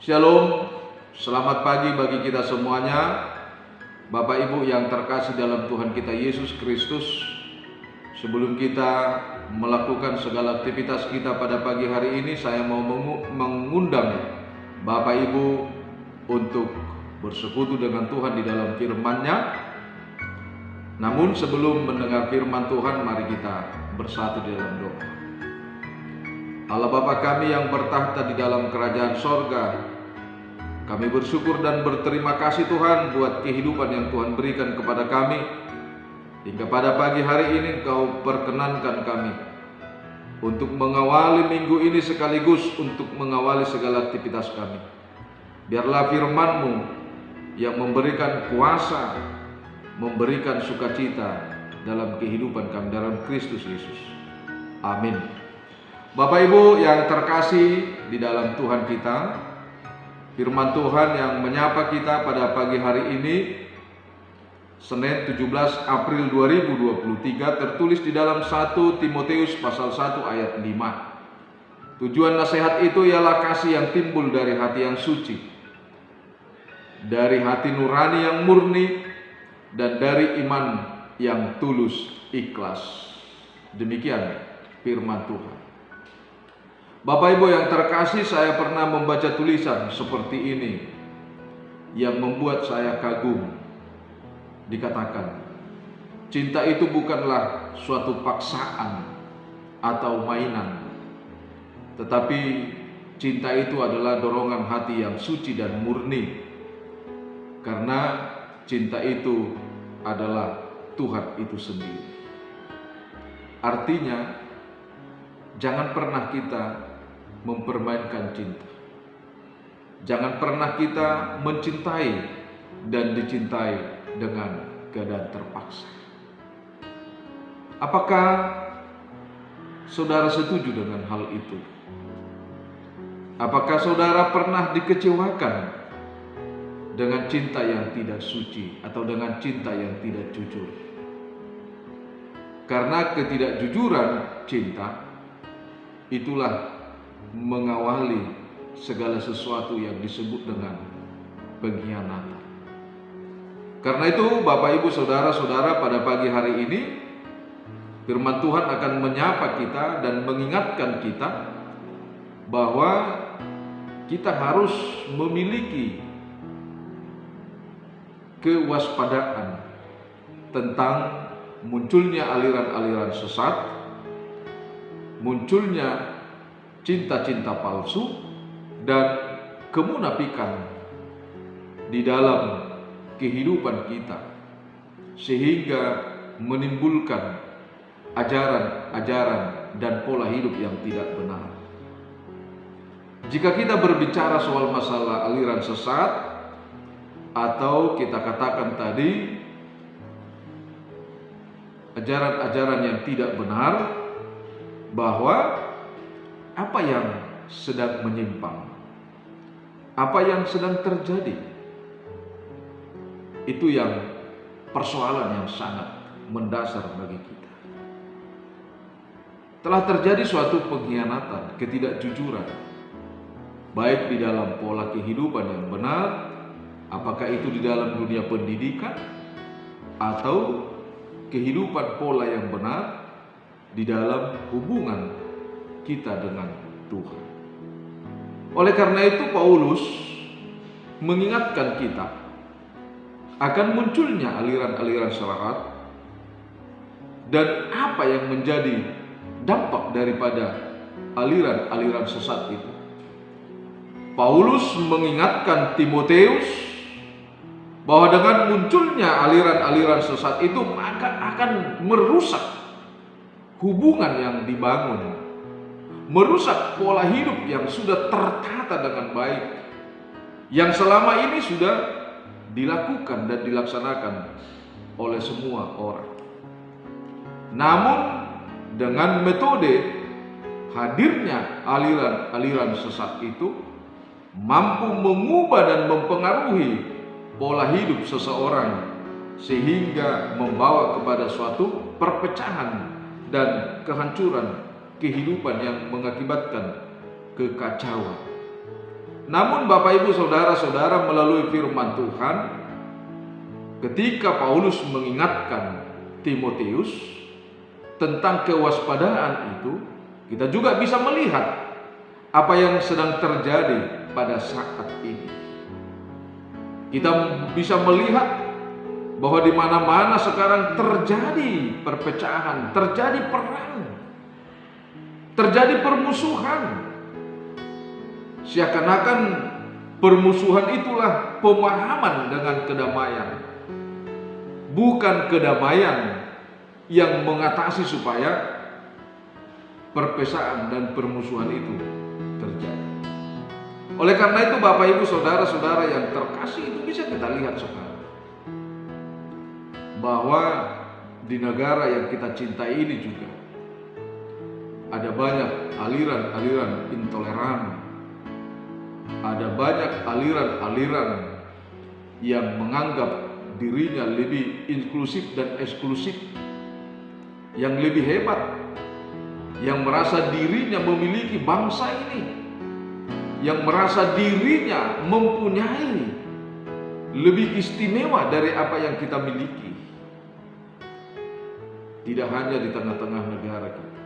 Shalom, selamat pagi bagi kita semuanya. Bapak Ibu yang terkasih dalam Tuhan kita Yesus Kristus, sebelum kita melakukan segala aktivitas kita pada pagi hari ini, saya mau mengundang Bapak Ibu untuk bersekutu dengan Tuhan di dalam firman-Nya. Namun sebelum mendengar firman Tuhan, mari kita bersatu di dalam doa. Allah Bapa kami yang bertahta di dalam kerajaan sorga, kami bersyukur dan berterima kasih Tuhan buat kehidupan yang Tuhan berikan kepada kami. Hingga pada pagi hari ini Engkau perkenankan kami untuk mengawali minggu ini sekaligus untuk mengawali segala aktivitas kami. Biarlah firman-Mu yang memberikan kuasa, memberikan sukacita dalam kehidupan kami dalam Kristus Yesus. Amin. Bapak Ibu yang terkasih di dalam Tuhan kita, firman Tuhan yang menyapa kita pada pagi hari ini, Senin 17 April 2023, tertulis di dalam 1 Timoteus pasal 1 ayat 5. Tujuan nasihat itu ialah kasih yang timbul dari hati yang suci, dari hati nurani yang murni, dan dari iman yang tulus ikhlas. Demikian firman Tuhan. Bapak Ibu yang terkasih, saya pernah membaca tulisan seperti ini yang membuat saya kagum. Dikatakan, cinta itu bukanlah suatu paksaan atau mainan, tetapi cinta itu adalah dorongan hati yang suci dan murni, karena cinta itu adalah Tuhan itu sendiri. Artinya, jangan pernah kita mempermainkan cinta. Jangan pernah kita mencintai dan dicintai dengan keadaan terpaksa. Apakah saudara setuju dengan hal itu? Apakah saudara pernah dikecewakan dengan cinta yang tidak suci atau dengan cinta yang tidak jujur? Karena ketidakjujuran cinta itulah mengawali segala sesuatu yang disebut dengan pengkhianatan. Karena itu Bapak Ibu Saudara-saudara, pada pagi hari ini firman Tuhan akan menyapa kita dan mengingatkan kita bahwa kita harus memiliki kewaspadaan tentang munculnya aliran-aliran sesat, munculnya cinta-cinta palsu, dan kemunafikan di dalam kehidupan kita, sehingga menimbulkan ajaran-ajaran dan pola hidup yang tidak benar. Jika kita berbicara soal masalah aliran sesat, atau kita katakan tadi ajaran-ajaran yang tidak benar, bahwa apa yang sedang menyimpang, apa yang sedang terjadi, itu yang persoalan yang sangat mendasar bagi kita. Telah terjadi suatu pengkhianatan, ketidakjujuran, baik di dalam pola kehidupan yang benar, apakah itu di dalam dunia pendidikan, atau kehidupan pola yang benar di dalam hubungan kita dengan Tuhan. Oleh karena itu Paulus mengingatkan kita akan munculnya aliran-aliran sesat dan apa yang menjadi dampak daripada aliran-aliran sesat itu. Paulus mengingatkan Timoteus bahwa dengan munculnya aliran-aliran sesat itu maka akan merusak hubungan yang dibangun, merusak pola hidup yang sudah tertata dengan baik, yang selama ini sudah dilakukan dan dilaksanakan oleh semua orang. Namun dengan metode hadirnya aliran-aliran sesat itu mampu mengubah dan mempengaruhi pola hidup seseorang, sehingga membawa kepada suatu perpecahan dan kehancuran kehidupan yang mengakibatkan kekacauan. Namun Bapak Ibu Saudara-saudara, melalui firman Tuhan, ketika Paulus mengingatkan Timotius tentang kewaspadaan itu, kita juga bisa melihat apa yang sedang terjadi pada saat ini. Kita bisa melihat bahwa di mana-mana sekarang terjadi perpecahan, terjadi perang, terjadi permusuhan. Seakan-akan permusuhan itulah pemahaman dengan kedamaian. Bukan kedamaian yang mengatasi supaya perpecahan dan permusuhan itu terjadi. Oleh karena itu Bapak Ibu Saudara-saudara yang terkasih, itu bisa kita lihat sekarang bahwa di negara yang kita cintai ini juga ada banyak aliran-aliran intoleran, ada banyak aliran-aliran yang menganggap dirinya lebih inklusif dan eksklusif, yang lebih hebat, yang merasa dirinya memiliki bangsa ini, yang merasa dirinya mempunyai lebih istimewa dari apa yang kita miliki. Tidak hanya di tengah-tengah negara kita,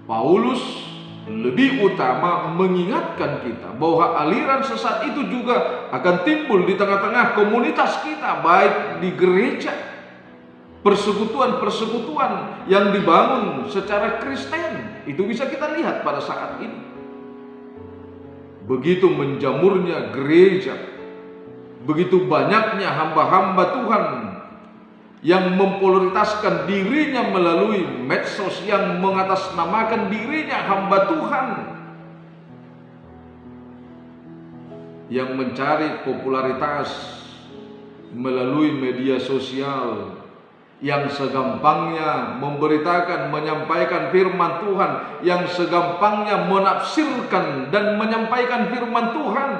Paulus lebih utama mengingatkan kita bahwa aliran sesat itu juga akan timbul di tengah-tengah komunitas kita, baik di gereja, persekutuan-persekutuan yang dibangun secara Kristen. Itu bisa kita lihat pada saat ini. Begitu menjamurnya gereja, begitu banyaknya hamba-hamba Tuhan yang memprioritaskan dirinya melalui medsos, yang mengatasnamakan dirinya hamba Tuhan, yang mencari popularitas melalui media sosial, yang segampangnya memberitakan, menyampaikan firman Tuhan, yang segampangnya menafsirkan dan menyampaikan firman Tuhan.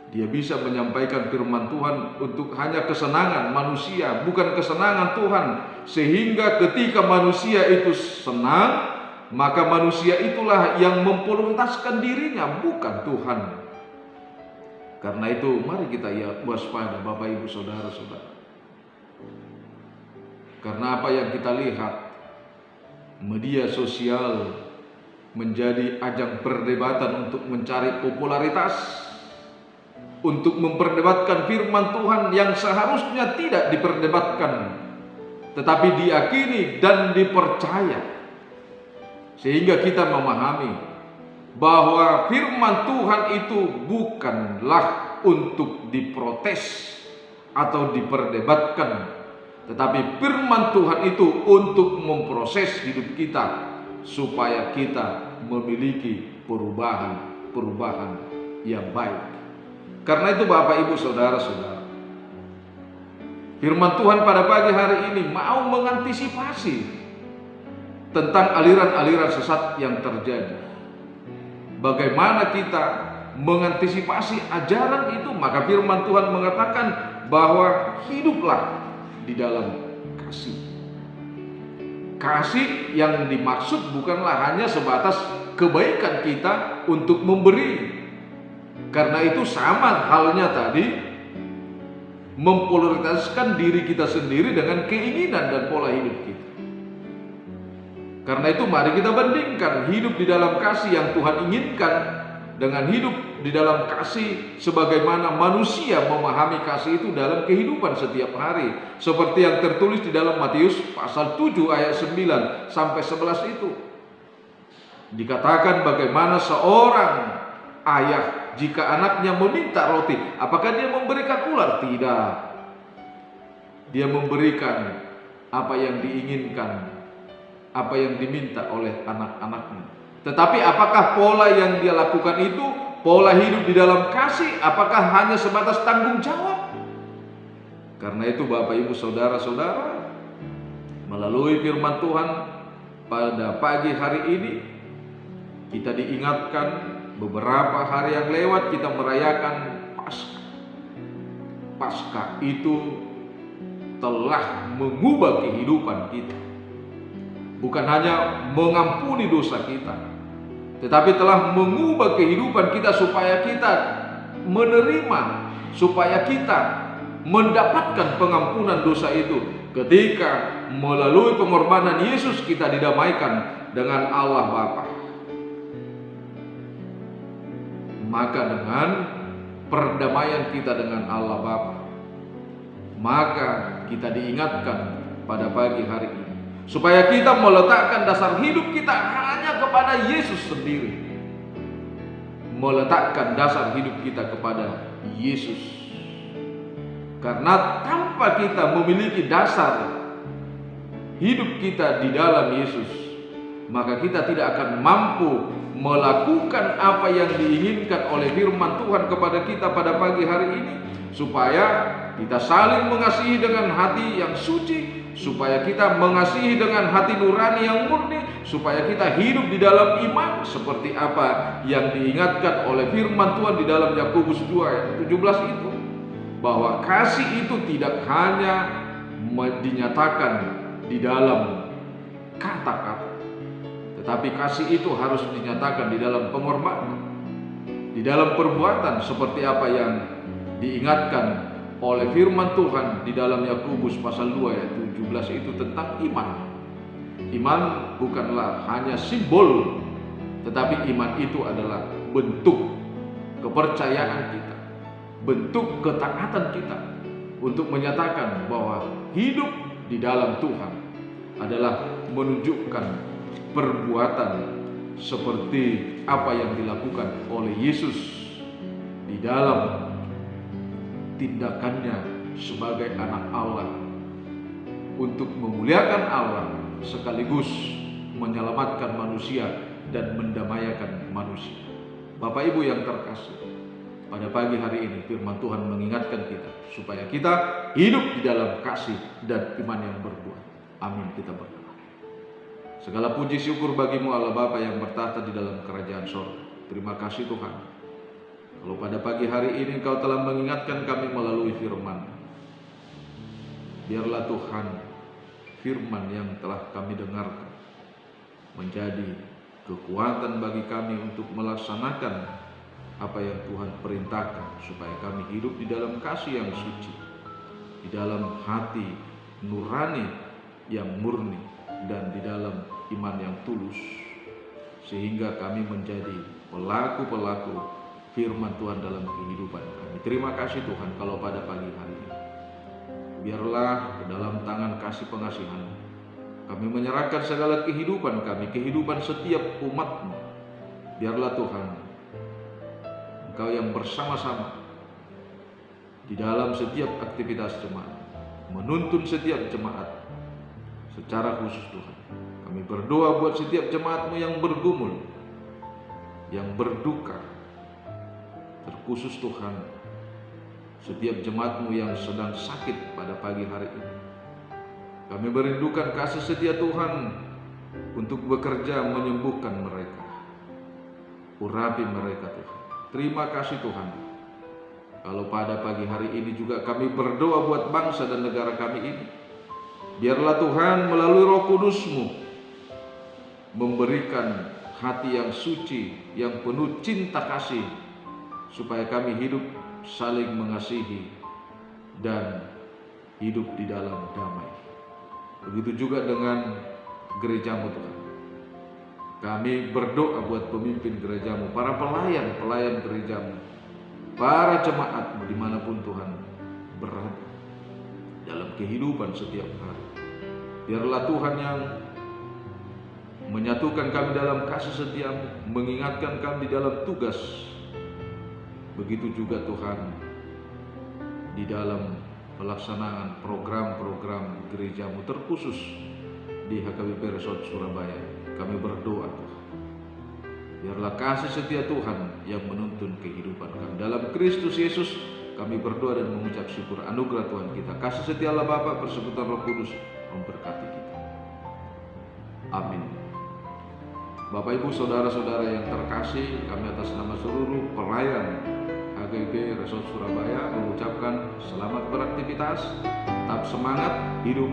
Dia bisa menyampaikan firman Tuhan untuk hanya kesenangan manusia, bukan kesenangan Tuhan. Sehingga ketika manusia itu senang, maka manusia itulah yang memprioritaskan dirinya, bukan Tuhan. Karena itu mari kita waspada Bapak Ibu Saudara-saudara. Karena apa yang kita lihat, media sosial menjadi ajang perdebatan untuk mencari popularitas, untuk memperdebatkan firman Tuhan yang seharusnya tidak diperdebatkan, tetapi diyakini dan dipercaya. Sehingga kita memahami bahwa firman Tuhan itu bukanlah untuk diprotes atau diperdebatkan, tetapi firman Tuhan itu untuk memproses hidup kita supaya kita memiliki perubahan yang baik. Karena itu Bapak Ibu Saudara-saudara, firman Tuhan pada pagi hari ini mau mengantisipasi tentang aliran-aliran sesat yang terjadi. Bagaimana kita mengantisipasi ajaran itu? Maka firman Tuhan mengatakan bahwa hiduplah di dalam kasih. Kasih yang dimaksud bukanlah hanya sebatas kebaikan kita untuk memberi. Karena itu sama halnya tadi, memprioritaskan diri kita sendiri dengan keinginan dan pola hidup kita. Karena itu mari kita bandingkan hidup di dalam kasih yang Tuhan inginkan dengan hidup di dalam kasih sebagaimana manusia memahami kasih itu dalam kehidupan setiap hari. Seperti yang tertulis di dalam Matius pasal 7 ayat 9 sampai 11 itu. Dikatakan bagaimana seorang ayah jika anaknya meminta roti, apakah dia memberikan ular? Tidak. Dia memberikan apa yang diinginkan, apa yang diminta oleh anak-anaknya. Tetapi apakah pola yang dia lakukan itu pola hidup di dalam kasih? Apakah hanya sebatas tanggung jawab? Karena itu Bapak Ibu Saudara-saudara, melalui firman Tuhan pada pagi hari ini kita diingatkan. Beberapa hari yang lewat kita merayakan Paskah. Paskah itu telah mengubah kehidupan kita. Bukan hanya mengampuni dosa kita, tetapi telah mengubah kehidupan kita supaya kita menerima, supaya kita mendapatkan pengampunan dosa itu. Ketika melalui pengorbanan Yesus kita didamaikan dengan Allah Bapa. Maka dengan perdamaian kita dengan Allah Bapa, maka kita diingatkan pada pagi hari ini supaya kita meletakkan dasar hidup kita hanya kepada Yesus sendiri. Meletakkan dasar hidup kita kepada Yesus. Karena tanpa kita memiliki dasar hidup kita di dalam Yesus, maka kita tidak akan mampu melakukan apa yang diinginkan oleh firman Tuhan kepada kita pada pagi hari ini, supaya kita saling mengasihi dengan hati yang suci, supaya kita mengasihi dengan hati nurani yang murni, supaya kita hidup di dalam iman seperti apa yang diingatkan oleh firman Tuhan di dalam Yakobus 2 ayat 17 itu, bahwa kasih itu tidak hanya dinyatakan di dalam kata-kata, tetapi kasih itu harus dinyatakan di dalam pengorbanan, di dalam perbuatan, seperti apa yang diingatkan oleh firman Tuhan di dalam Yakobus pasal 2 ayat 17 itu tentang iman. Iman bukanlah hanya simbol, tetapi iman itu adalah bentuk kepercayaan kita, bentuk ketaatan kita untuk menyatakan bahwa hidup di dalam Tuhan adalah menunjukkan perbuatan seperti apa yang dilakukan oleh Yesus di dalam tindakannya sebagai anak Allah untuk memuliakan Allah sekaligus menyelamatkan manusia dan mendamaikan manusia. Bapak Ibu yang terkasih, pada pagi hari ini firman Tuhan mengingatkan kita supaya kita hidup di dalam kasih dan iman yang berbuah. Amin. Kita berdoa. Segala puji syukur bagimu Allah Bapa yang bertahta di dalam kerajaan sorga. Terima kasih Tuhan, kalau pada pagi hari ini Engkau telah mengingatkan kami melalui firman. Biarlah Tuhan firman yang telah kami dengarkan menjadi kekuatan bagi kami untuk melaksanakan apa yang Tuhan perintahkan, supaya kami hidup di dalam kasih yang suci, di dalam hati nurani yang murni, dan di dalam iman yang tulus, sehingga kami menjadi pelaku-pelaku firman Tuhan dalam kehidupan kami. Terima kasih Tuhan, kalau pada pagi hari ini biarlah ke dalam tangan kasih pengasihan kami menyerahkan segala kehidupan kami, kehidupan setiap umat-Mu. Biarlah Tuhan Engkau yang bersama-sama di dalam setiap aktivitas jemaat, menuntun setiap jemaat secara khusus Tuhan. Kami berdoa buat setiap jemaat-Mu yang bergumul, yang berduka, terkhusus Tuhan setiap jemaat-Mu yang sedang sakit pada pagi hari ini. Kami merindukan kasih setia Tuhan untuk bekerja menyembuhkan mereka, urapi mereka Tuhan. Terima kasih Tuhan, kalau pada pagi hari ini juga kami berdoa buat bangsa dan negara kami ini. Biarlah Tuhan melalui Roh Kudus-Mu memberikan hati yang suci, yang penuh cinta kasih, supaya kami hidup saling mengasihi dan hidup di dalam damai. Begitu juga dengan gereja-Mu Tuhan. Kami berdoa buat pemimpin gereja-Mu, para pelayan gereja-Mu, para jemaat-Mu dimanapun Tuhan berada dalam kehidupan setiap hari. Biarlah Tuhan yang menyatukan kami dalam kasih setia-Mu, mengingatkan kami di dalam tugas. Begitu juga Tuhan di dalam pelaksanaan program-program gereja-Mu, terkhusus di HKBP Resort Surabaya. Kami berdoa Tuhan, biarlah kasih setia Tuhan yang menuntun kehidupan kami. Dalam Kristus Yesus kami berdoa dan mengucap syukur. Anugerah Tuhan kita, kasih setia Allah Bapa, persekutuan Roh Kudus memberkati kita. Amin. Bapak Ibu saudara-saudara yang terkasih, kami atas nama seluruh pelayan HKBP Resort Surabaya mengucapkan selamat beraktivitas, tetap semangat, hidup